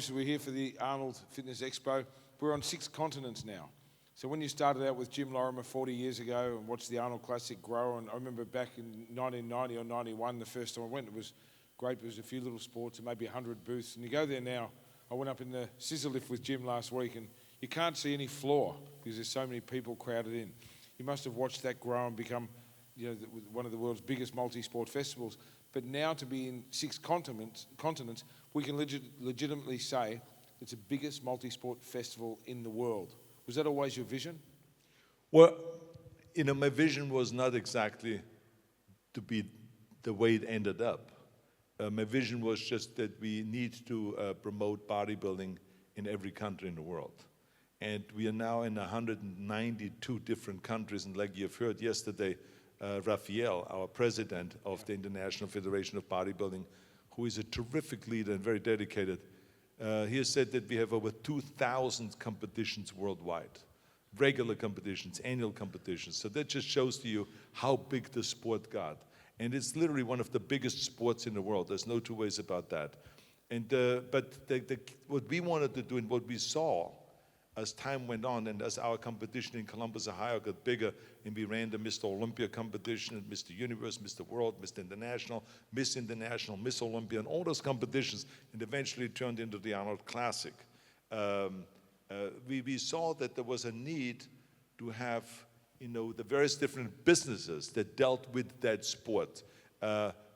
obviously we're here for the Arnold Fitness Expo. We're on 6 continents now. So when you started out with Jim Lorimer 40 years ago and watched the Arnold Classic grow, and I remember back in 1990 or 91, the first time I went, it was great. There was a few little sports and maybe 100 booths. And you go there now, I went up in the scissor lift with Jim last week, and you can't see any floor because there's so many people crowded in. You must have watched that grow and become, one of the world's biggest multi-sport festivals. But now to be in 6 continents, we can legitimately say it's the biggest multi-sport festival in the world. Was that always your vision? Well, my vision was not exactly to be the way it ended up. My vision was just that we need to promote bodybuilding in every country in the world. And we are now in 192 different countries, and like you've heard yesterday, Raphael, our president of the International Federation of Bodybuilding, who is a terrific leader and very dedicated, he has said that we have over 2,000 competitions worldwide, regular competitions, annual competitions. So that just shows to you how big the sport got. And it's literally one of the biggest sports in the world. There's no two ways about that. And but what we wanted to do and what we saw as time went on and as our competition in Columbus, Ohio got bigger, and we ran the Mr. Olympia competition, and Mr. Universe, Mr. World, Mr. International, Miss Olympia, and all those competitions, and eventually turned into the Arnold Classic. We saw that there was a need to have the various different businesses that dealt with that sport.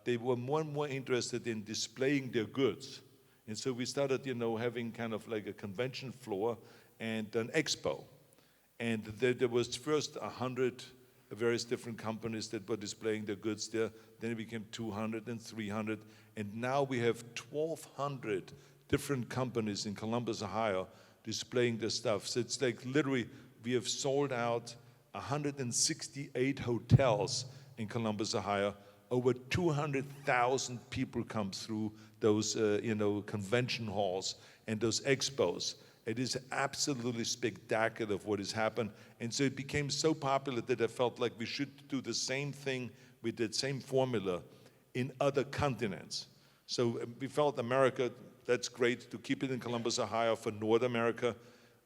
They were more and more interested in displaying their goods. And so we started, having kind of like a convention floor and an expo. And there was first 100 various different companies that were displaying their goods there. Then it became 200 and 300. And now we have 1,200 different companies in Columbus, Ohio, displaying their stuff. So it's like literally we have sold out 168 hotels in Columbus, Ohio. Over 200,000 people come through those, convention halls and those expos. It is absolutely spectacular of what has happened. And so it became so popular that I felt like we should do the same thing with that same formula in other continents. So we felt America, that's great to keep it in Columbus, Ohio for North America.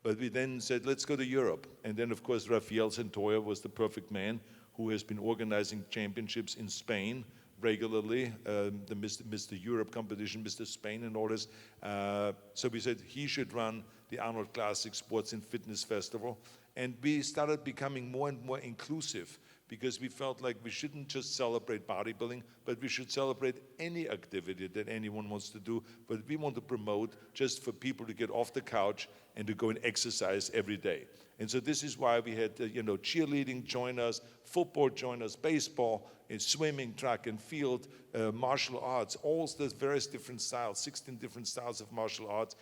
But we then said, let's go to Europe. And then, of course, Rafael Santoya was the perfect man who has been organizing championships in Spain regularly, the Mr. Europe competition, Mr. Spain and all this. So we said he should run the Arnold Classic Sports and Fitness Festival. And we started becoming more and more inclusive because we felt like we shouldn't just celebrate bodybuilding, but we should celebrate any activity that anyone wants to do. But we want to promote just for people to get off the couch and to go and exercise every day. And so this is why we had, cheerleading join us, football join us, baseball, swimming, track and field, martial arts, all those various different styles, 16 different styles of martial arts,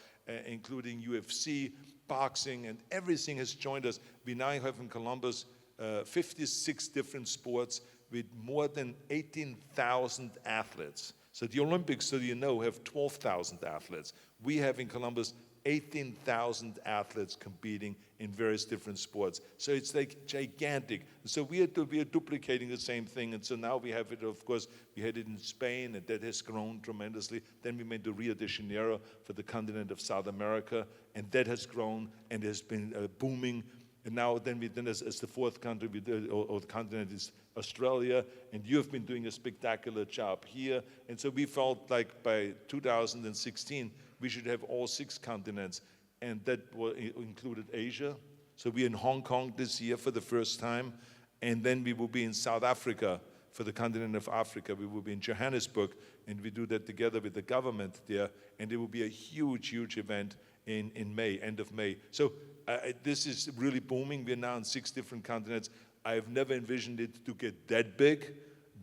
including UFC, boxing, and everything has joined us. We now have in Columbus 56 different sports with more than 18,000 athletes. So the Olympics, so have 12,000 athletes. We have in Columbus 18,000 athletes competing in various different sports. So it's like gigantic. So we are duplicating the same thing. And so now we have it, of course, we had it in Spain, and that has grown tremendously. Then we went to Rio de Janeiro for the continent of South America, and that has grown and has been booming. And now then as the fourth country, or the continent is Australia, and you have been doing a spectacular job here. And so we felt like by 2016, we should have all 6 continents, and that included Asia. So we're in Hong Kong this year for the first time, and then we will be in South Africa for the continent of Africa. We will be in Johannesburg, and we do that together with the government there, and it will be a huge, huge event in May, end of May. So this is really booming. We're now in 6 different continents. I have never envisioned it to get that big,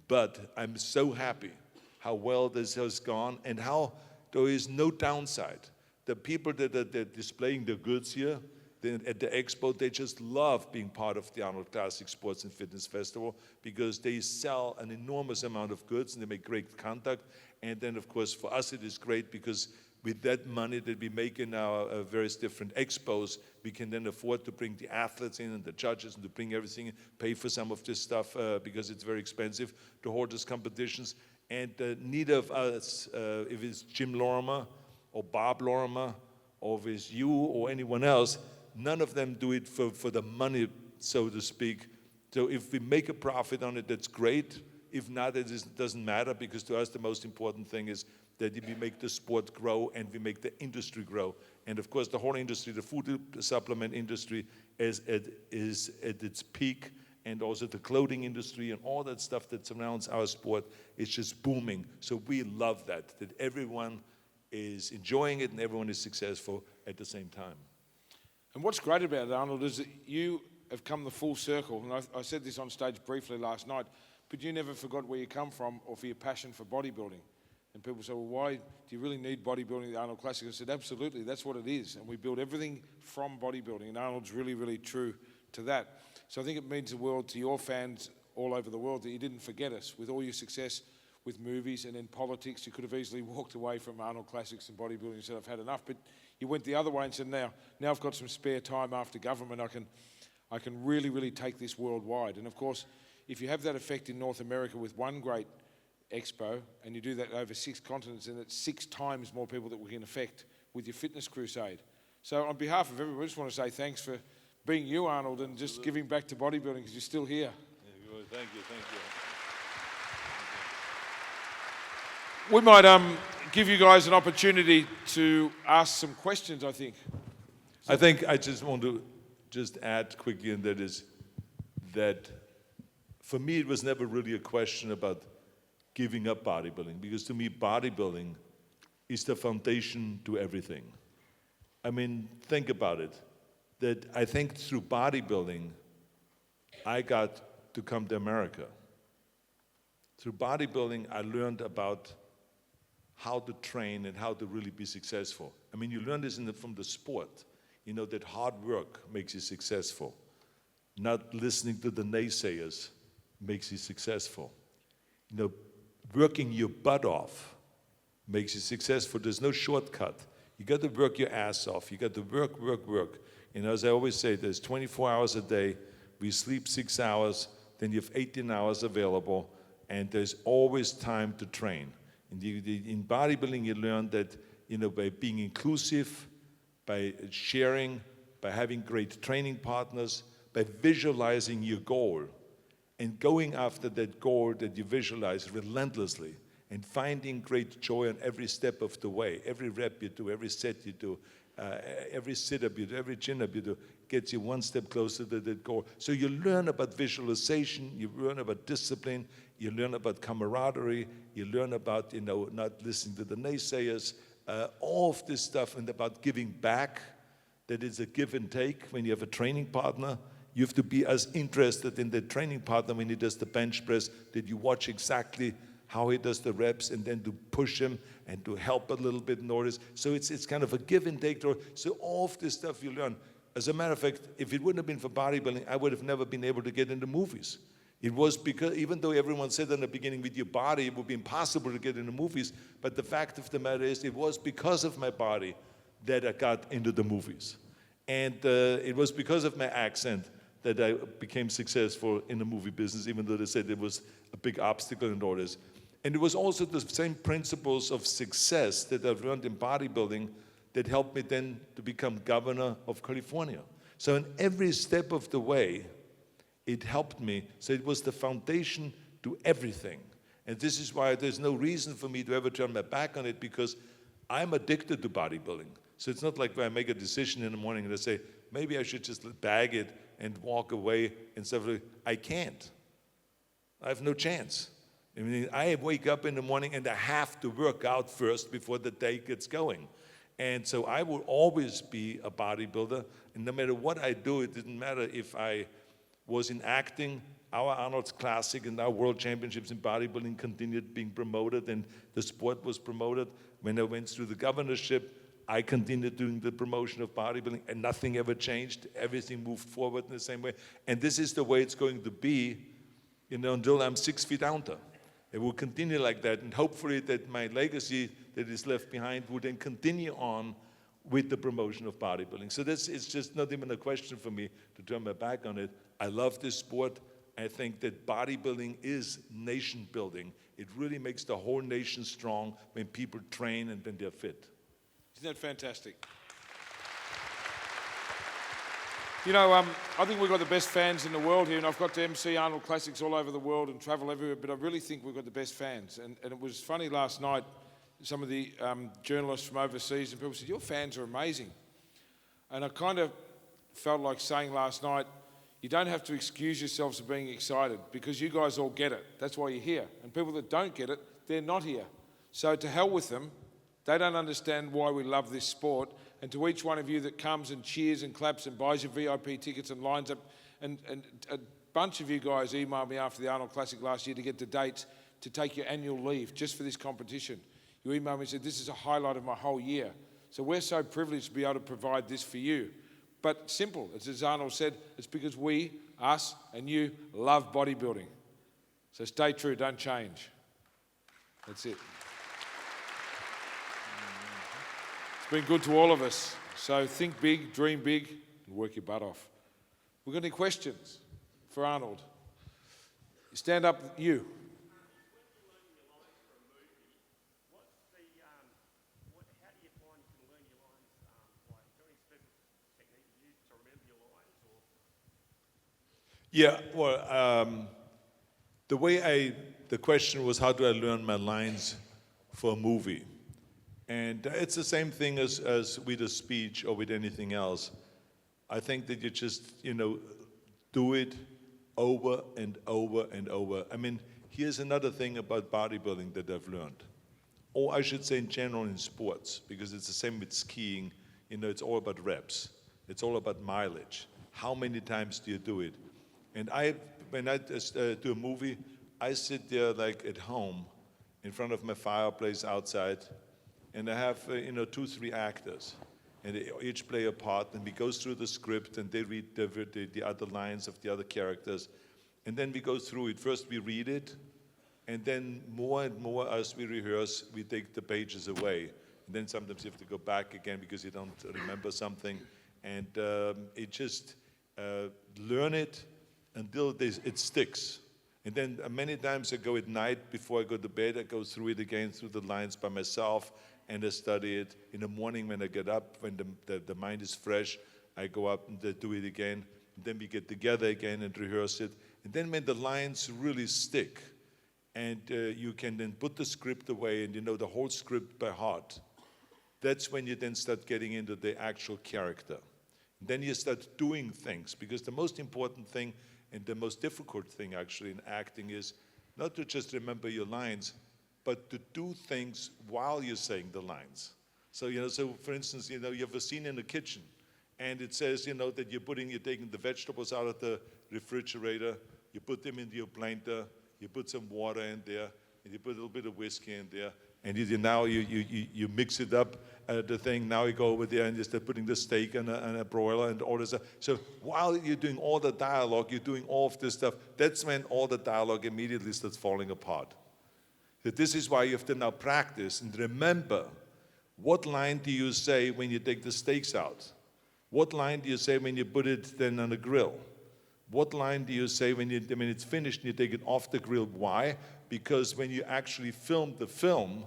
but I'm so happy how well this has gone and how there is no downside. The people that are displaying their goods here at the expo, they just love being part of the Arnold Classic Sports and Fitness Festival because they sell an enormous amount of goods and they make great contact. And then, of course, for us it is great because with that money that we make in our various different expos, we can then afford to bring the athletes in and the judges and to bring everything, pay for some of this stuff because it's very expensive to hold these competitions. And neither of us, if it's Jim Lorimer or Bob Lorimer, or if it's you or anyone else, none of them do it for the money, so to speak. So if we make a profit on it, that's great. If not, doesn't matter, because to us the most important thing is that we make the sport grow and we make the industry grow. And of course, the whole industry, the food supplement industry, is at its peak, and also the clothing industry and all that stuff that surrounds our sport is just booming. So we love that everyone is enjoying it and everyone is successful at the same time. And what's great about it, Arnold, is that you have come the full circle. And I said this on stage briefly last night, but you never forgot where you come from or for your passion for bodybuilding. And people say, well, why do you really need bodybuilding at the Arnold Classic? I said, absolutely, that's what it is. And we build everything from bodybuilding, and Arnold's really, really true to that. So I think it means the world to your fans all over the world that you didn't forget us. With all your success with movies and in politics, you could have easily walked away from Arnold Classics and bodybuilding and said, I've had enough. But you went the other way and said, now I've got some spare time after government, I can really, really take this worldwide. And of course, if you have that effect in North America with one great expo, and you do that over 6 continents, and it's 6 times more people that we can affect with your fitness crusade. So on behalf of everyone, I just want to say thanks for being you, Arnold, and just giving back to bodybuilding, because you're still here. Yeah, thank you. We might give you guys an opportunity to ask some questions, I think. I think I just want to add quickly, and that is that for me it was never really a question about giving up bodybuilding, because to me bodybuilding is the foundation to everything. I mean, think about it, that I think through bodybuilding I got to come to America. Through bodybuilding I learned about how to train and how to really be successful. I mean, you learn this from the sport, that hard work makes you successful. Not listening to the naysayers makes you successful. Working your butt off makes you successful. There's no shortcut. You got to work your ass off. You got to work. As I always say, there's 24 hours a day. We sleep 6 hours, then you have 18 hours available, and there's always time to train. In bodybuilding, you learn that, by being inclusive, by sharing, by having great training partners, by visualizing your goal, and going after that goal that you visualize relentlessly, and finding great joy on every step of the way. Every rep you do, every set you do, every sit-up you do, every chin-up you do, gets you one step closer to that goal. So you learn about visualization, you learn about discipline, you learn about camaraderie, you learn about, not listening to the naysayers, all of this stuff, and about giving back, that it's a give and take. When you have a training partner, you have to be as interested in the training partner when he does the bench press, that you watch exactly how he does the reps, and then to push him and to help a little bit notice. So it's kind of a give and take. So all of this stuff you learn. As a matter of fact, if it wouldn't have been for bodybuilding, I would have never been able to get into movies. It was because, even though everyone said in the beginning, with your body it would be impossible to get into movies, but the fact of the matter is, it was because of my body that I got into the movies. And it was because of my accent that I became successful in the movie business, even though they said it was a big obstacle and all this. And it was also the same principles of success that I've learned in bodybuilding that helped me then to become governor of California. So in every step of the way, it helped me. So it was the foundation to everything. And this is why there's no reason for me to ever turn my back on it, because I'm addicted to bodybuilding. So it's not like when I make a decision in the morning and I say, maybe I should just bag it and walk away and stuff. I can't. I have no chance. I mean, I wake up in the morning and I have to work out first before the day gets going. And so I will always be a bodybuilder. And no matter what I do, it didn't matter if I was in acting, our Arnold's Classic and our World Championships in bodybuilding continued being promoted, and the sport was promoted. When I went through the governorship, I continued doing the promotion of bodybuilding, and nothing ever changed. Everything moved forward in the same way. And this is the way it's going to be, until I'm 6 feet under. It will continue like that, and hopefully that my legacy that is left behind will then continue on with the promotion of bodybuilding. So it's just not even a question for me to turn my back on it. I love this sport. I think that bodybuilding is nation building. It really makes the whole nation strong when people train and when they're fit. Isn't that fantastic? You know, I think we've got the best fans in the world here, and I've got to MC Arnold Classics all over the world and travel everywhere, but I really think we've got the best fans. And it was funny last night, some of the journalists from overseas and people said, your fans are amazing. And I kind of felt like saying last night, you don't have to excuse yourselves for being excited because you guys all get it. That's why you're here. And people that don't get it, they're not here. So to hell with them. They don't understand why we love this sport. And to each one of you that comes and cheers and claps and buys your VIP tickets and lines up, and a bunch of you guys emailed me after the Arnold Classic last year to get the dates to take your annual leave just for this competition. You emailed me and said, this is a highlight of my whole year. So we're so privileged to be able to provide this for you. But simple, as Arnold said, it's because we, us and you, love bodybuilding. So stay true, don't change. That's it. It's been good to all of us. So think big, dream big, and work your butt off. We've got any questions for Arnold? Stand up, you. Yeah, well, the question was, how do I learn my lines for a movie? And it's the same thing as with a speech or with anything else. I think that you just, do it over and over and over. I mean, here's another thing about bodybuilding that I've learned. Or I should say in general in sports, because it's the same with skiing. It's all about reps. It's all about mileage. How many times do you do it? And when I do a movie, I sit there like at home in front of my fireplace outside, and I have 2-3 actors, and they each play a part, and we go through the script, and they read the other lines of the other characters, and then we go through it. First we read it, and then more and more as we rehearse, we take the pages away. And then sometimes you have to go back again because you don't remember something, and it just learn it until it sticks. And then many times I go at night before I go to bed, I go through it again, through the lines by myself, and I study it. In the morning when I get up, when the mind is fresh, I go up and do it again. And then we get together again and rehearse it. And then when the lines really stick, and you can then put the script away and you know the whole script by heart, that's when you then start getting into the actual character. And then you start doing things, because the most important thing and the most difficult thing actually in acting is not to just remember your lines, but to do things while you're saying the lines. So, so for instance, you have a scene in the kitchen, and it says, that you're taking the vegetables out of the refrigerator, you put them into your blender, you put some water in there, and you put a little bit of whiskey in there, and you mix it up, the thing. Now you go over there and you start putting the steak and a broiler and all this stuff. So while you're doing all the dialogue, you're doing all of this stuff, that's when all the dialogue immediately starts falling apart. So this is why you have to now practice and remember, what line do you say when you take the steaks out? What line do you say when you put it then on the grill? What line do you say when it's finished and you take it off the grill? Why? Because when you actually film the film,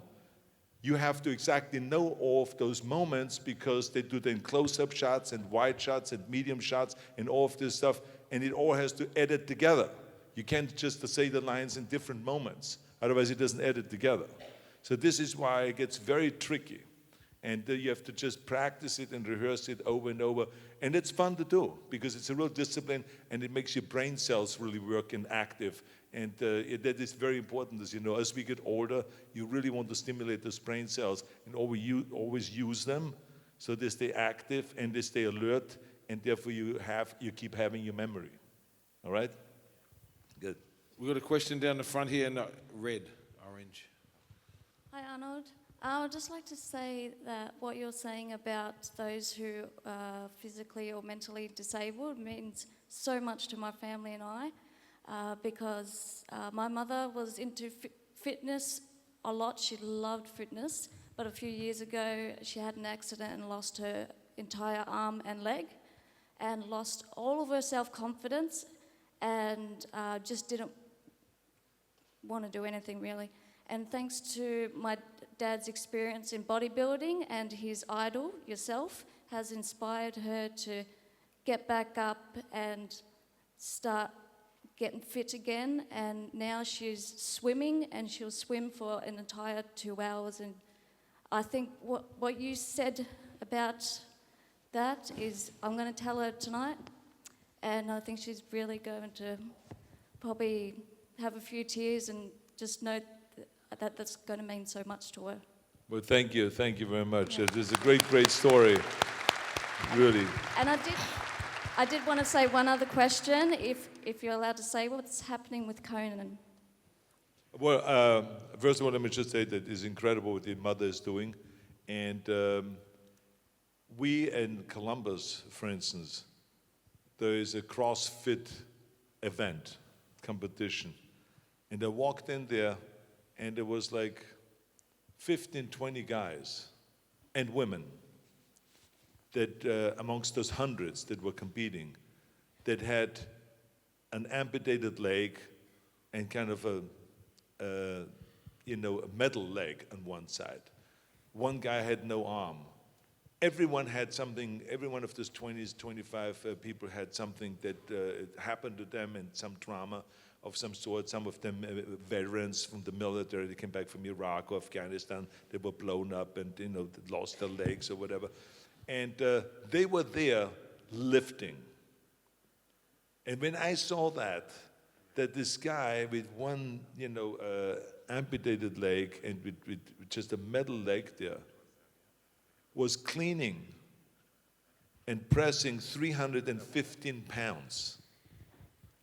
you have to exactly know all of those moments, because they do then close-up shots and wide shots and medium shots and all of this stuff, and it all has to edit together. You can't just say the lines in different moments, otherwise it doesn't edit together. So this is why it gets very tricky. And you have to just practice it and rehearse it over and over. And it's fun to do, because it's a real discipline, and it makes your brain cells really work and active. And that is very important, as we get older, you really want to stimulate those brain cells and always use them so they stay active and they stay alert, and therefore you keep having your memory. All right? Good. We've got a question down the front here, no, red, orange. Hi, Arnold. I would just like to say that what you're saying about those who are physically or mentally disabled means so much to my family and I, because my mother was into fitness a lot. She loved fitness, but a few years ago she had an accident and lost her entire arm and leg, and lost all of her self-confidence, and just didn't want to do anything really. And thanks to my Dad's experience in bodybuilding and his idol, yourself, has inspired her to get back up and start getting fit again. And now she's swimming, and she'll swim for an entire 2 hours. And I think what you said about that is, I'm going to tell her tonight, and I think she's really going to probably have a few tears and just know that that's going to mean so much to her. Well, thank you very much. Yeah. It is a great story, really. And I did want to say one other question, if you're allowed to say, what's happening with Conan? Well, first of all, let me just say that it's incredible what your mother is doing. And we in Columbus, for instance, there is a CrossFit event, competition. And I walked in there, and there was like 15, 20 guys and women that amongst those hundreds that were competing, that had an amputated leg and kind of a metal leg on one side. One guy had no arm. Everyone had something, every one of those 20, 25 people had something that happened to them, and some trauma of some sort. Some of them veterans from the military, they came back from Iraq or Afghanistan, they were blown up and lost their legs or whatever. And they were there lifting. And when I saw that this guy with one, amputated leg and with just a metal leg there was cleaning and pressing 315 pounds.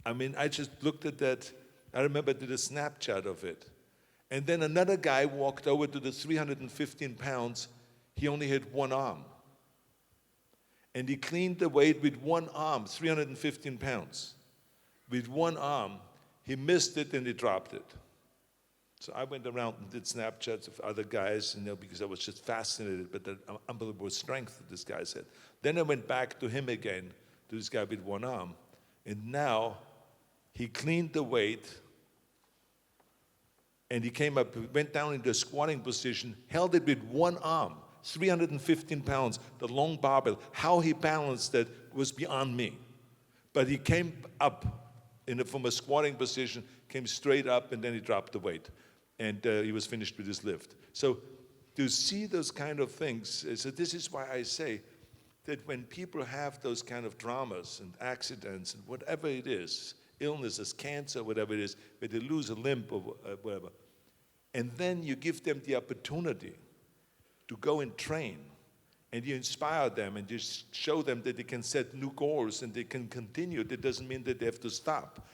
I mean, I just looked at that. I remember I did a Snapchat of it. And then another guy walked over to the 315 pounds. He only had one arm. And he cleaned the weight with one arm, 315 pounds. With one arm, he missed it and he dropped it. So I went around and did Snapchats of other guys, because I was just fascinated by the unbelievable strength that this guy had. Then I went back to him again, to this guy with one arm. And now he cleaned the weight, and he came up, went down into a squatting position, held it with one arm, 315 pounds, the long barbell. How he balanced it was beyond me. But he came up from a squatting position, came straight up, and then he dropped the weight. And he was finished with his lift. So to see those kind of things, so this is why I say that when people have those kind of dramas and accidents and whatever it is, illnesses, cancer, whatever it is, where they lose a limb or whatever, and then you give them the opportunity to go and train, and you inspire them, and you show them that they can set new goals and they can continue. That doesn't mean that they have to stop.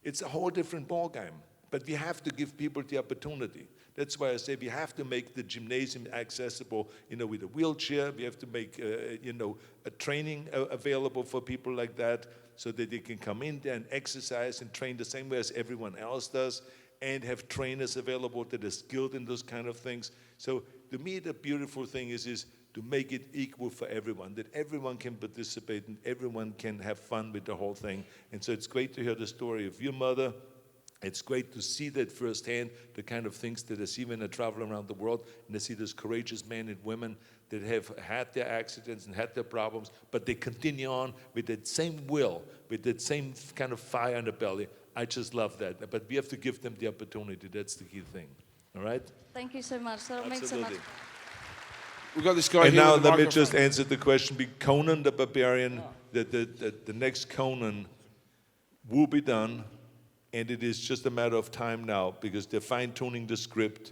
It's a whole different ballgame. But we have to give people the opportunity. That's why I say we have to make the gymnasium accessible, with a wheelchair. We have to make, a training available for people like that, so that they can come in there and exercise and train the same way as everyone else does, and have trainers available that are skilled in those kind of things. So to me, the beautiful thing is to make it equal for everyone, that everyone can participate and everyone can have fun with the whole thing. And so it's great to hear the story of your mother. It's great to see that firsthand, the kind of things that I see when I travel around the world, and I see those courageous men and women that have had their accidents and had their problems, but they continue on with that same will, with that same kind of fire in the belly. I just love that. But we have to give them the opportunity. That's the key thing. All right? Thank you so much. That'll make so much. We've got this guy And here now with the let me microphone. just answer the question. Conan the Barbarian, the next Conan will be done. And it is just a matter of time now, because they're fine-tuning the script.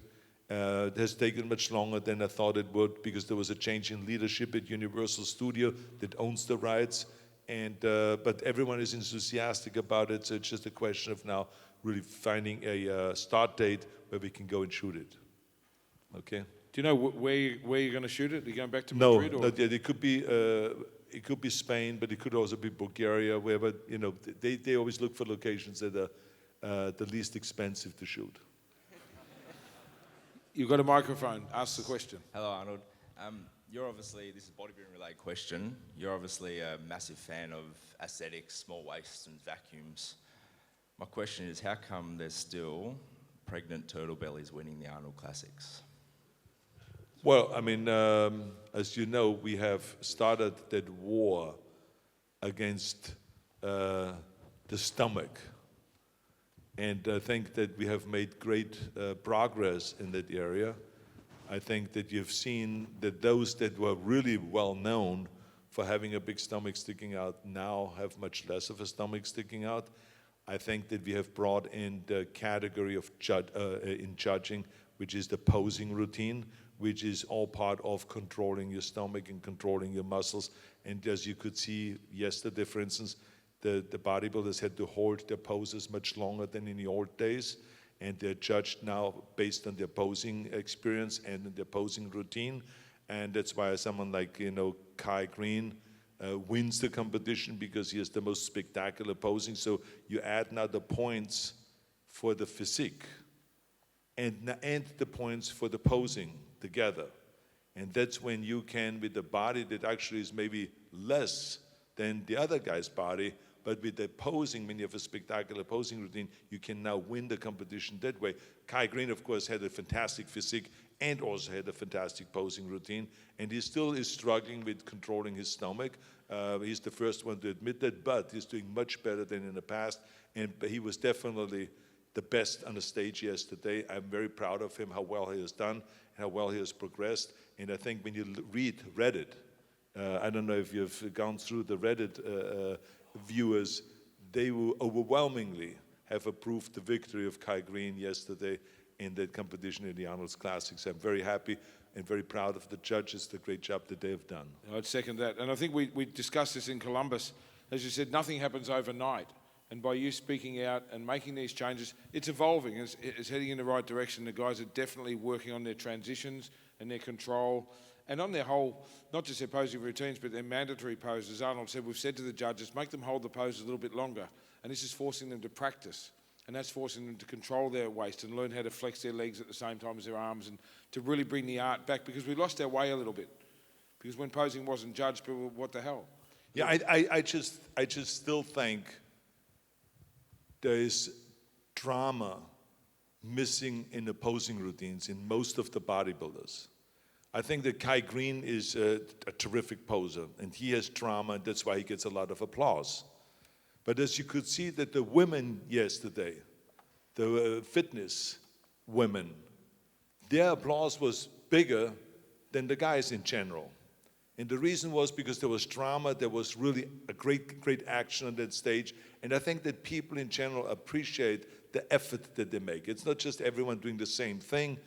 It has taken much longer than I thought it would, because there was a change in leadership at Universal Studio that owns the rights. But everyone is enthusiastic about it, so it's just a question of now really finding a start date where we can go and shoot it. Okay? Do you know where you're going to shoot it? Are you going back to No, Madrid? Or? not yet. It could be Spain, but it could also be Bulgaria, wherever, they always look for locations that are the least expensive to shoot. You've got a microphone. Ask the question. Hello, Arnold. You're obviously, this is a bodybuilding related question. You're obviously a massive fan of aesthetics, small waists and vacuums. My question is, how come there's still pregnant turtle bellies winning the Arnold Classics? Well, I mean, as you know, we have started that war against the stomach. And I think that we have made great progress in that area. I think that you've seen that those that were really well known for having a big stomach sticking out now have much less of a stomach sticking out. I think that we have brought in the category of in judging, which is the posing routine, which is all part of controlling your stomach and controlling your muscles. And as you could see yesterday, for instance, the bodybuilders had to hold their poses much longer than in the old days. And they're judged now based on their posing experience and their posing routine. And that's why someone like, Kai Green wins the competition because he has the most spectacular posing. So you add now the points for the physique and the points for the posing together. And that's when you can, with a body that actually is maybe less than the other guy's body, but with the posing, when you have a spectacular posing routine, you can now win the competition that way. Kai Green, of course, had a fantastic physique and also had a fantastic posing routine. And he still is struggling with controlling his stomach. He's the first one to admit that, but he's doing much better than in the past. And he was definitely the best on the stage yesterday. I'm very proud of him, how well he has done, and how well he has progressed. And I think when you read Reddit, I don't know if you've gone through the Reddit viewers, they will overwhelmingly have approved the victory of Kai Green yesterday in that competition in the Arnold's Classics. I'm very happy and very proud of the judges, the great job that they have done. I'd second that. And I think we discussed this in Columbus. As you said, nothing happens overnight. And by you speaking out and making these changes, it's evolving. It's heading in the right direction. The guys are definitely working on their transitions and their control and on their whole, not just their posing routines, but their mandatory poses. As Arnold said, we've said to the judges, make them hold the pose a little bit longer. And this is forcing them to practice. And that's forcing them to control their waist and learn how to flex their legs at the same time as their arms and to really bring the art back, because we lost our way a little bit. Because when posing wasn't judged, people were, what the hell? Yeah, I just still think there is drama missing in the posing routines in most of the bodybuilders. I think that Kai Green is a terrific poser, and he has drama, and that's why he gets a lot of applause. But as you could see that the women yesterday, the fitness women, their applause was bigger than the guys in general. And the reason was because there was drama, there was really a great action on that stage. And I think that people in general appreciate the effort that they make. It's not just everyone doing the same thing.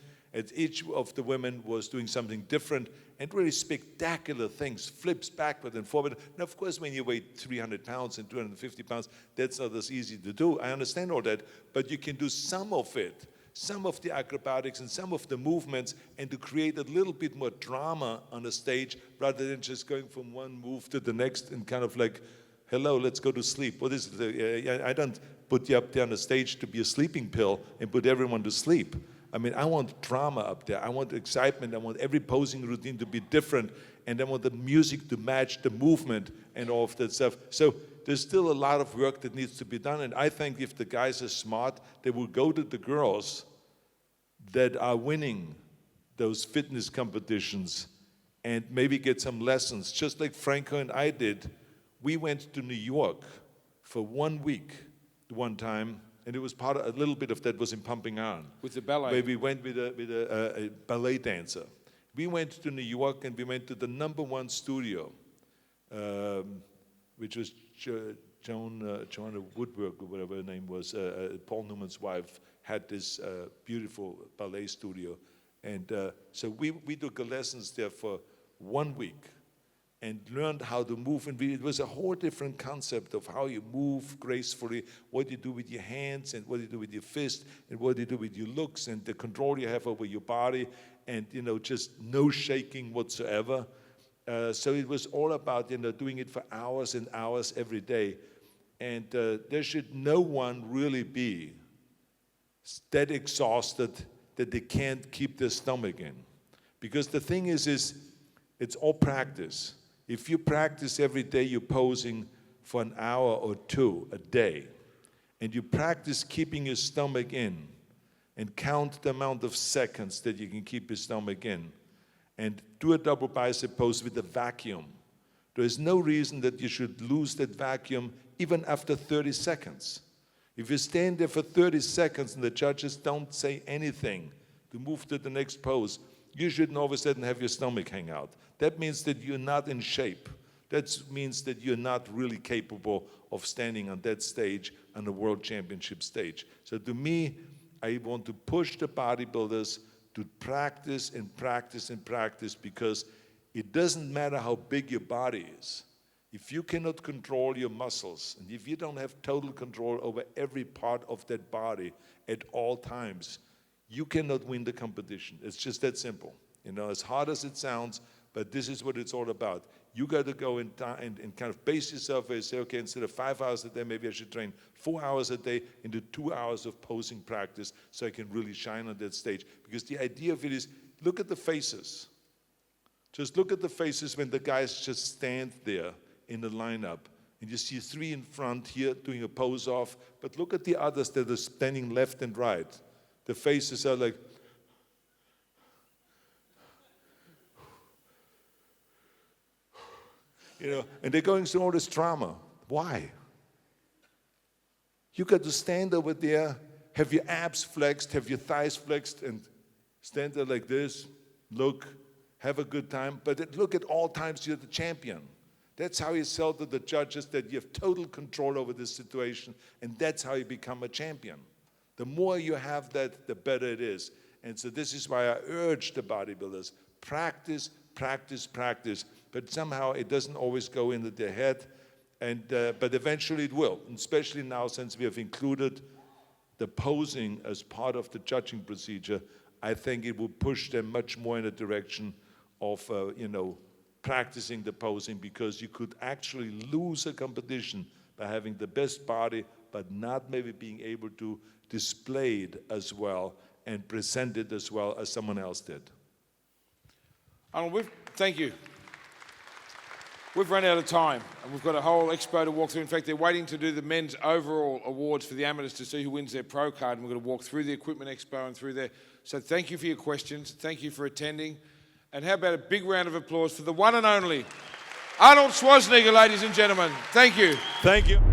Each of the women was doing something different and really spectacular things, flips backward and forward. And of course, when you weigh 300 pounds and 250 pounds, that's not as easy to do. I understand all that, but you can do some of it, some of the acrobatics and some of the movements, and to create a little bit more drama on the stage rather than just going from one move to the next and kind of like, hello, let's go to sleep. What is it? I don't put you up there on the stage to be a sleeping pill and put everyone to sleep. I mean, I want drama up there. I want excitement. I want every posing routine to be different. And I want the music to match the movement and all of that stuff. So there's still a lot of work that needs to be done. And I think if the guys are smart, they will go to the girls that are winning those fitness competitions and maybe get some lessons. Just like Franco and I did. We went to New York for 1 week one time. And it was a little bit of that was in Pumping Iron. With the ballet. Where we went with a ballet dancer. We went to New York and we went to the #1 studio, which was Joanna Woodwork, or whatever her name was. Paul Newman's wife had this beautiful ballet studio. And so we took lessons there for 1 week and learned how to move. And it was a whole different concept of how you move gracefully, what you do with your hands, and what you do with your fist, and what you do with your looks, and the control you have over your body, and just no shaking whatsoever. So it was all about doing it for hours and hours every day. And there should no one really be that exhausted that they can't keep their stomach in. Because the thing is it's all practice. If you practice every day, you're posing for an hour or two a day, and you practice keeping your stomach in and count the amount of seconds that you can keep your stomach in, and do a double bicep pose with a vacuum. There is no reason that you should lose that vacuum even after 30 seconds. If you stand there for 30 seconds and the judges don't say anything to move to the next pose, you shouldn't all of a sudden have your stomach hang out. That means that you're not in shape. That means that you're not really capable of standing on that stage, on the World Championship stage. So to me, I want to push the bodybuilders to practice and practice and practice, because it doesn't matter how big your body is. If you cannot control your muscles, and if you don't have total control over every part of that body at all times, you cannot win the competition. It's just that simple. You know, as hard as it sounds, but this is what it's all about. You got to go and kind of base yourself and say, okay, instead of 5 hours a day, maybe I should train 4 hours a day into 2 hours of posing practice so I can really shine on that stage. Because the idea of it is, look at the faces. Just look at the faces when the guys just stand there in the lineup. And you see 3 in front here doing a pose off. But look at the others that are standing left and right. The faces are like, you know, and they're going through all this trauma. Why? You got to stand over there, have your abs flexed, have your thighs flexed, and stand there like this, look, have a good time. But look, at all times you're the champion. That's how you sell to the judges that you have total control over this situation, and that's how you become a champion. The more you have that, the better it is. And so this is why I urge the bodybuilders, practice, practice, practice. But somehow it doesn't always go into their head, but eventually it will, and especially now since we have included the posing as part of the judging procedure. I think it will push them much more in the direction of, practicing the posing, because you could actually lose a competition by having the best body, but not maybe being able to display it as well and present it as well as someone else did. Arnold, thank you. We've run out of time, and we've got a whole expo to walk through. In fact, they're waiting to do the men's overall awards for the amateurs to see who wins their pro card, and we're going to walk through the equipment expo and through there. So thank you for your questions. Thank you for attending. And how about a big round of applause for the one and only Arnold Schwarzenegger, ladies and gentlemen. Thank you. Thank you.